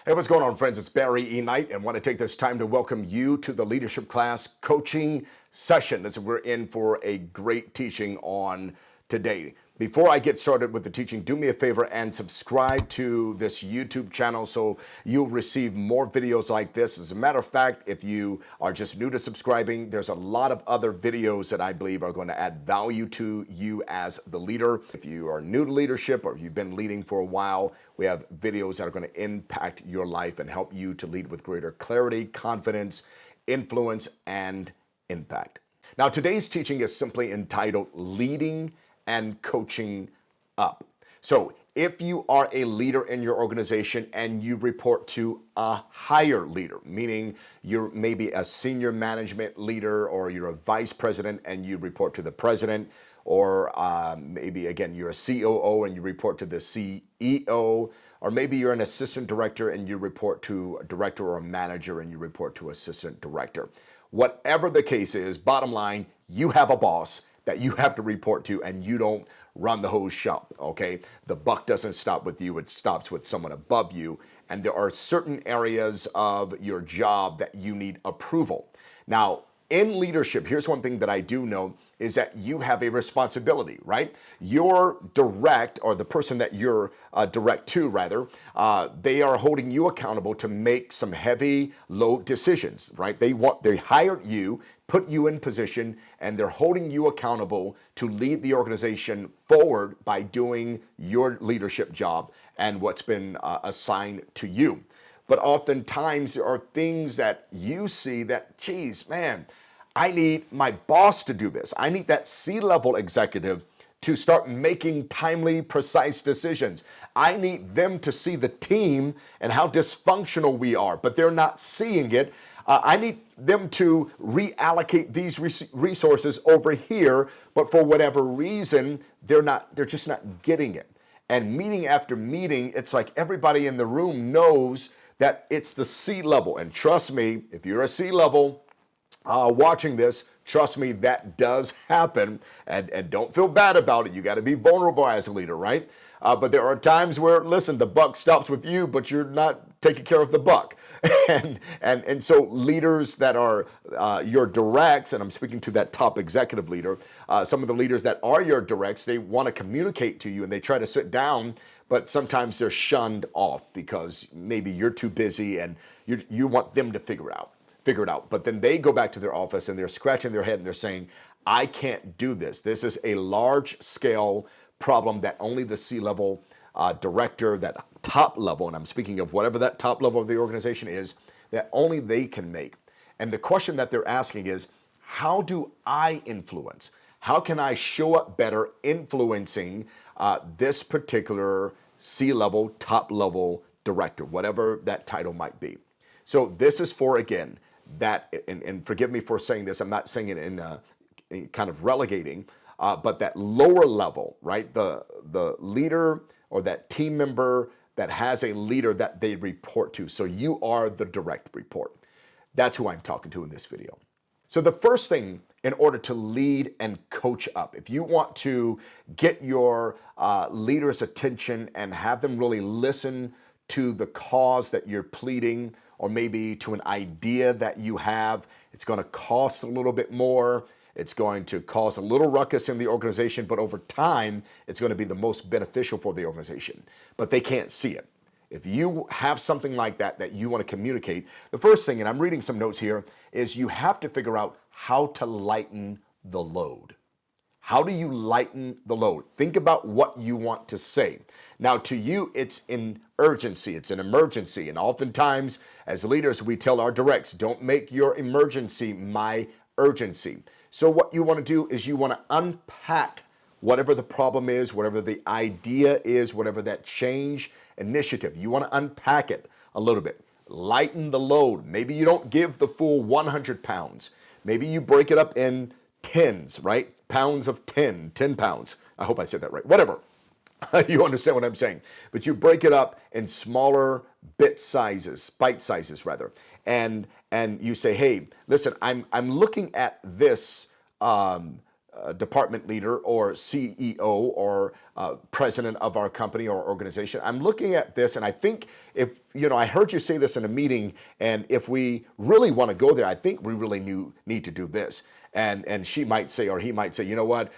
Hey, what's going on, friends? It's Barry E. Knight, and want to take this time to welcome you to the leadership class coaching session. Listen, we're in for a great teaching on today. Before I get started with the teaching, do me a favor and subscribe to this YouTube channel so you'll receive more videos like this. As a matter of fact, if you are just new to subscribing, there's a lot of other videos that I believe are going to add value to you as the leader. If you are new to leadership or if you've been leading for a while, we have videos that are going to impact your life and help you to lead with greater clarity, confidence, influence, and impact. Now, today's teaching is simply entitled Leading and Coaching Up. So if you are a leader in your organization and you report to a higher leader, meaning you're maybe a senior management leader or you're a vice president and you report to the president, or maybe again you're a COO and you report to the CEO, or maybe you're an assistant director and you report to a director or a manager and you report to assistant director. Whatever the case is, bottom line, you have a boss that you have to report to, and you don't run the whole shop, okay? The buck doesn't stop with you, it stops with someone above you, and there are certain areas of your job that you need approval. Now, in leadership, here's one thing that I do know is that you have a responsibility, right? Your direct, or the person that you're direct to rather, they are holding you accountable to make some heavy load decisions, right? They hired you, put you in position, and they're holding you accountable to lead the organization forward by doing your leadership job and what's been assigned to you. But oftentimes there are things that you see that, geez, man, I need my boss to do this. I need that C-level executive to start making timely, precise decisions. I need them to see the team and how dysfunctional we are, but they're not seeing it. I need them to reallocate these resources over here, but for whatever reason, they're just not getting it. And meeting after meeting, it's like everybody in the room knows that it's the C-level. And trust me, if you're a C-level watching this, trust me, that does happen. And don't feel bad about it. You got to be vulnerable as a leader, right? But there are times where, listen, the buck stops with you, but you're not taking care of the buck. And so leaders that are your directs, and I'm speaking to that top executive leader, some of the leaders that are your directs, they want to communicate to you and they try to sit down, but sometimes they're shunned off because maybe you're too busy and you want them to figure it out. But then they go back to their office and they're scratching their head and they're saying, I can't do this. This is a large scale problem that only the C-level director, that top level, and I'm speaking of whatever that top level of the organization is, that only they can make. And the question that they're asking is, how do I influence? How can I show up better influencing this particular C-level, top level director, whatever that title might be? So this is for, again, that, and forgive me for saying this, I'm not saying it in kind of relegating, but that lower level, right? The leader or that team member that has a leader that they report to. So you are the direct report. That's who I'm talking to in this video. So the first thing, in order to lead and coach up, if you want to get your leaders' attention and have them really listen to the cause that you're pleading, or maybe to an idea that you have, it's going to cost a little bit more. It's going to cause a little ruckus in the organization, but over time, it's going to be the most beneficial for the organization. But they can't see it. If you have something like that you want to communicate, the first thing, and I'm reading some notes here, is you have to figure out how to lighten the load. How do you lighten the load? Think about what you want to say. Now, to you, it's an urgency, it's an emergency. And oftentimes, as leaders, we tell our directs, don't make your emergency my urgency. So what you want to do is you want to unpack whatever the problem is, whatever the idea is, whatever that change initiative. You want to unpack it a little bit. Lighten the load. Maybe you don't give the full 100 pounds. Maybe you break it up in tens, right? Pounds of 10 pounds. I hope I said that right. Whatever. You understand what I'm saying. But you break it up in smaller bite sizes rather. And you say, hey, listen, I'm looking at this department leader or CEO or president of our company or organization, I'm looking at this and I think if, I heard you say this in a meeting, and if we really want to go there, I think we really need to do this. And she might say, or he might say, you know what,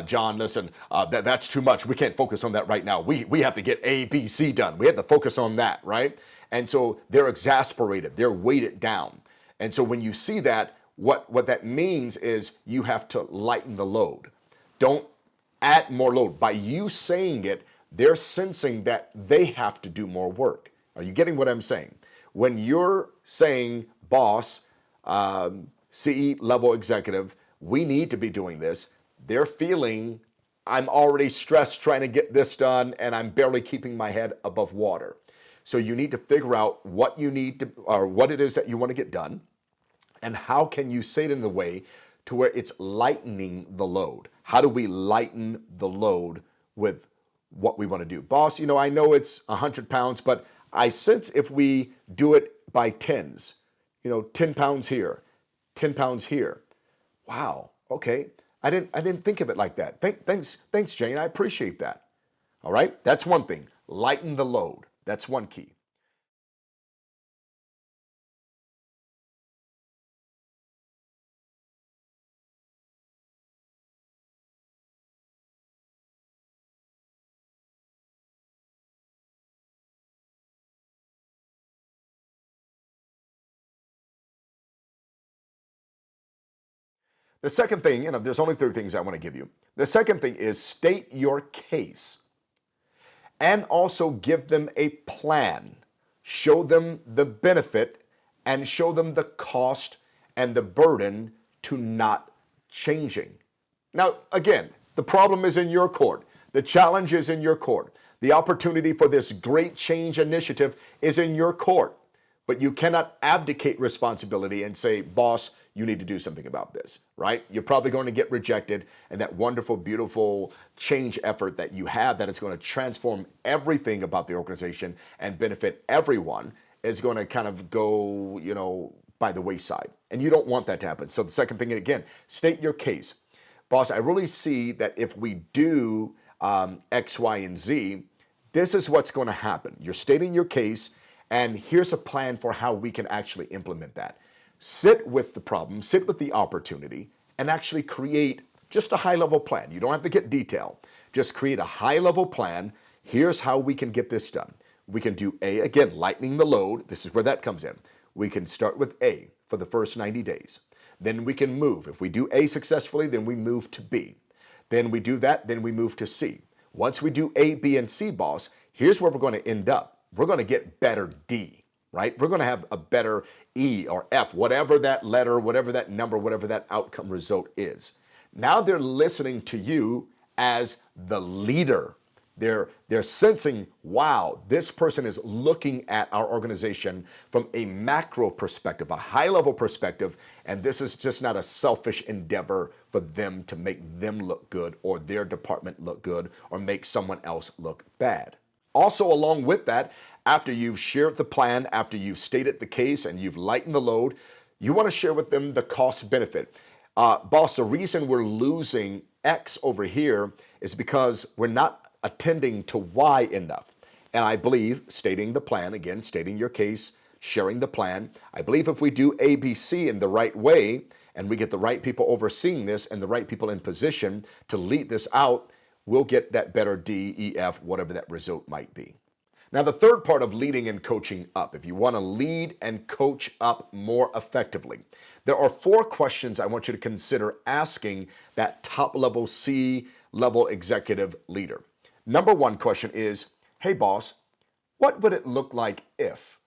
John, listen, that's too much. We can't focus on that right now. We have to get A, B, C done. We have to focus on that, right? And so they're exasperated. They're weighted down. And so when you see that, what that means is you have to lighten the load. Don't add more load. By you saying it, they're sensing that they have to do more work. Are you getting what I'm saying? When you're saying, boss, CE level executive, we need to be doing this, they're feeling, I'm already stressed trying to get this done and I'm barely keeping my head above water. So you need to figure out what you need to, or what it is that you want to get done, and how can you say it in the way to where it's lightening the load. How do we lighten the load with what we want to do? Boss, I know it's 100 pounds, but I sense if we do it by tens, 10 pounds here, 10 pounds here. Wow, okay. I didn't think of it like that. Thanks, Jane. I appreciate that. All right, that's one thing. Lighten the load. That's one key. The second thing, there's only three things I want to give you. The second thing is state your case and also give them a plan. Show them the benefit and show them the cost and the burden to not changing. Now, again, the problem is in your court. The challenge is in your court. The opportunity for this great change initiative is in your court. But you cannot abdicate responsibility and say, boss, you need to do something about this, right? You're probably going to get rejected, and that wonderful, beautiful change effort that you have that is going to transform everything about the organization and benefit everyone is going to kind of go, by the wayside. And you don't want that to happen. So the second thing, again, state your case. Boss, I really see that if we do X, Y, and Z, this is what's going to happen. You're stating your case, and here's a plan for how we can actually implement that. Sit with the problem, sit with the opportunity, and actually create just a high-level plan. You don't have to get detailed. Just create a high-level plan. Here's how we can get this done. We can do A, again, lightening the load. This is where that comes in. We can start with A for the first 90 days. Then we can move. If we do A successfully, then we move to B. Then we do that, then we move to C. Once we do A, B, and C, boss, here's where we're going to end up. We're going to get better D, right? We're going to have a better E or F, whatever that letter, whatever that number, whatever that outcome result is. Now they're listening to you as the leader. They're sensing, wow, this person is looking at our organization from a macro perspective, a high-level perspective, and this is just not a selfish endeavor for them to make them look good or their department look good or make someone else look bad. Also, along with that, after you've shared the plan, after you've stated the case and you've lightened the load, you want to share with them the cost benefit. Boss, the reason we're losing X over here is because we're not attending to Y enough. And I believe stating the plan, again, stating your case, sharing the plan, I believe if we do A, B, C in the right way, and we get the right people overseeing this and the right people in position to lead this out, we'll get that better D, E, F, whatever that result might be. Now, the third part of leading and coaching up, if you want to lead and coach up more effectively, there are 4 questions I want you to consider asking that top-level C-level executive leader. Number 1 question is, hey, boss, what would it look like if?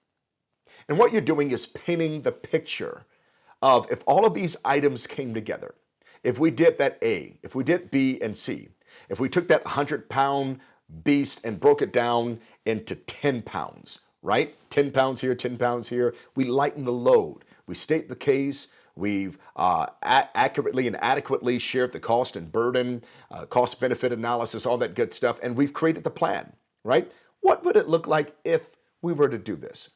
And what you're doing is painting the picture of if all of these items came together, if we did that A, if we did B and C, if we took that 100-pound beast and broke it down into 10 pounds, right? 10 pounds here, 10 pounds here. We lighten the load. We state the case. We've accurately and adequately shared the cost and burden, cost benefit analysis, all that good stuff. And we've created the plan, right? What would it look like if we were to do this?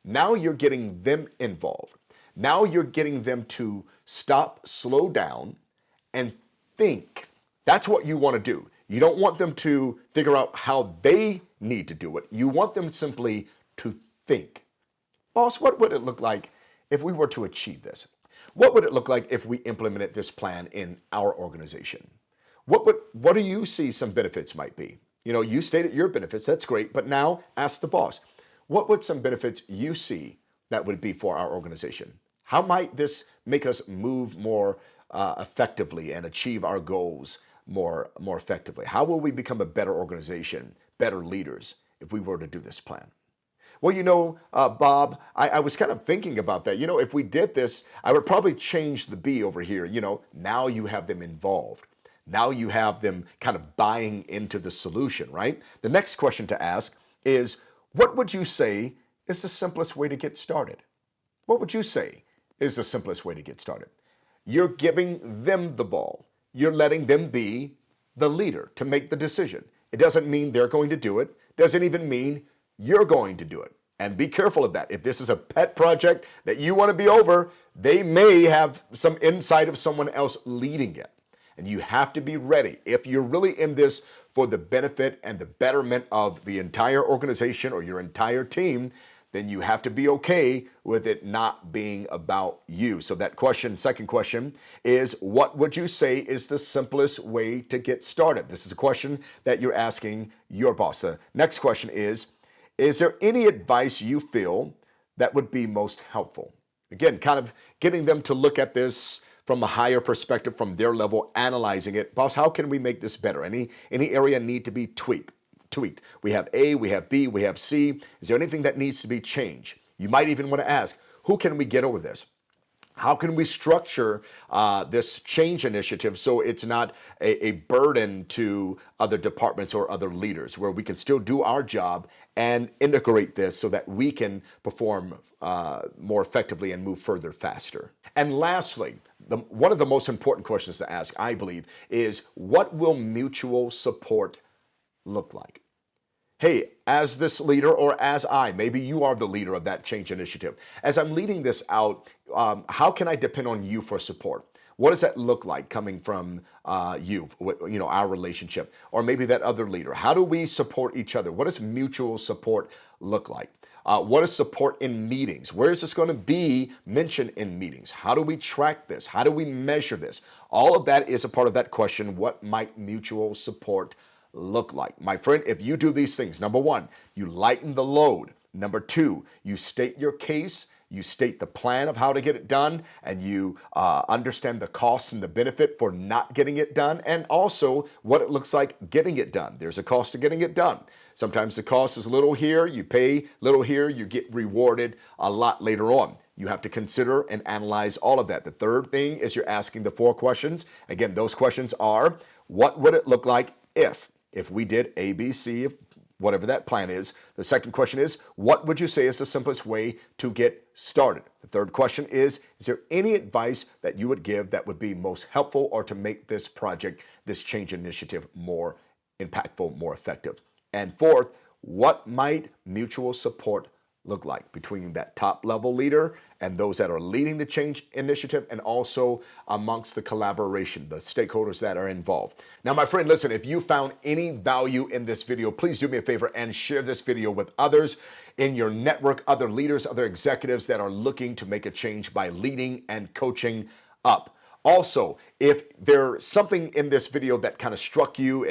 Now you're getting them involved. Now you're getting them to stop, slow down, and think. That's what you want to do. You don't want them to figure out how they need to do it. You want them simply to think. Boss, what would it look like if we were to achieve this? What would it look like if we implemented this plan in our organization? What do you see some benefits might be? You stated your benefits, that's great, but now ask the boss. What would some benefits you see that would be for our organization? How might this make us move more effectively and achieve our goals more effectively? How will we become a better organization, better leaders if we were to do this plan? Well, Bob, I was kind of thinking about that. If we did this, I would probably change the B over here. Now you have them involved. Now you have them kind of buying into the solution, right? The next question to ask is, what would you say is the simplest way to get started? What would you say is the simplest way to get started? You're giving them the ball. You're letting them be the leader to make the decision. It doesn't mean they're going to do it. Doesn't even mean you're going to do it. And be careful of that. If this is a pet project that you want to be over, they may have some insight of someone else leading it. And you have to be ready. If you're really in this for the benefit and the betterment of the entire organization or your entire team, then you have to be okay with it not being about you. So that question, second question, is what would you say is the simplest way to get started? This is a question that you're asking your boss. The next question is there any advice you feel that would be most helpful? Again, kind of getting them to look at this from a higher perspective, from their level, analyzing it. Boss, how can we make this better? Any area need to be tweaked? We have A, we have B, we have C. Is there anything that needs to be changed? You might even want to ask, who can we get over this? How can we structure this change initiative so it's not a burden to other departments or other leaders, where we can still do our job and integrate this so that we can perform more effectively and move further faster? And lastly, one of the most important questions to ask, I believe, is what will mutual support look like? Hey, as this leader, or as maybe you are the leader of that change initiative. As I'm leading this out, how can I depend on you for support? What does that look like coming from you, our relationship, or maybe that other leader? How do we support each other? What does mutual support look like? What is support in meetings? Where is this going to be mentioned in meetings? How do we track this? How do we measure this? All of that is a part of that question. What might mutual support look like? My friend, if you do these things, number one, you lighten the load. Number two, you state your case, you state the plan of how to get it done, and you understand the cost and the benefit for not getting it done, and also what it looks like getting it done. There's a cost to getting it done. Sometimes the cost is little here, you pay little here, you get rewarded a lot later on. You have to consider and analyze all of that. The third thing is you're asking the 4 questions. Again, those questions are, what would it look like if we did A, B, C, whatever that plan is? The second question is, what would you say is the simplest way to get started? The third question is there any advice that you would give that would be most helpful or to make this project, this change initiative, more impactful, more effective? And fourth, what might mutual support look like between that top level leader and those that are leading the change initiative, and also amongst the collaboration, the stakeholders that are involved? Now, my friend, listen, if you found any value in this video, please do me a favor and share this video with others in your network, other leaders, other executives that are looking to make a change by leading and coaching up. Also, if there's something in this video that kind of struck you,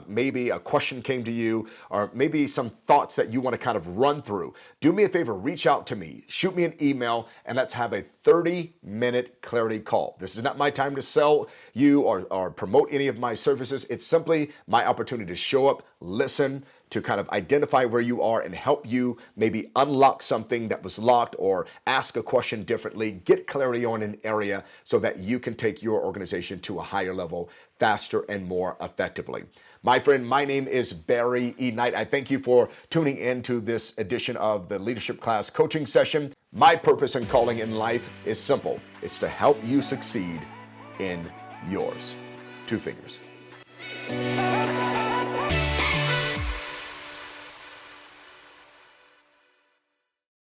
maybe a question came to you, or maybe some thoughts that you want to kind of run through, do me a favor, reach out to me, shoot me an email, and let's have a 30-minute clarity call. This is not my time to sell you or promote any of my services. It's simply my opportunity to show up, listen, to kind of identify where you are and help you maybe unlock something that was locked, or ask a question differently, get clarity on an area so that you can take your organization to a higher level faster and more effectively. My friend, my name is Barry E. Knight. I thank you for tuning in to this edition of the Leadership Class Coaching Session. My purpose and calling in life is simple. It's to help you succeed in yours. 2 fingers.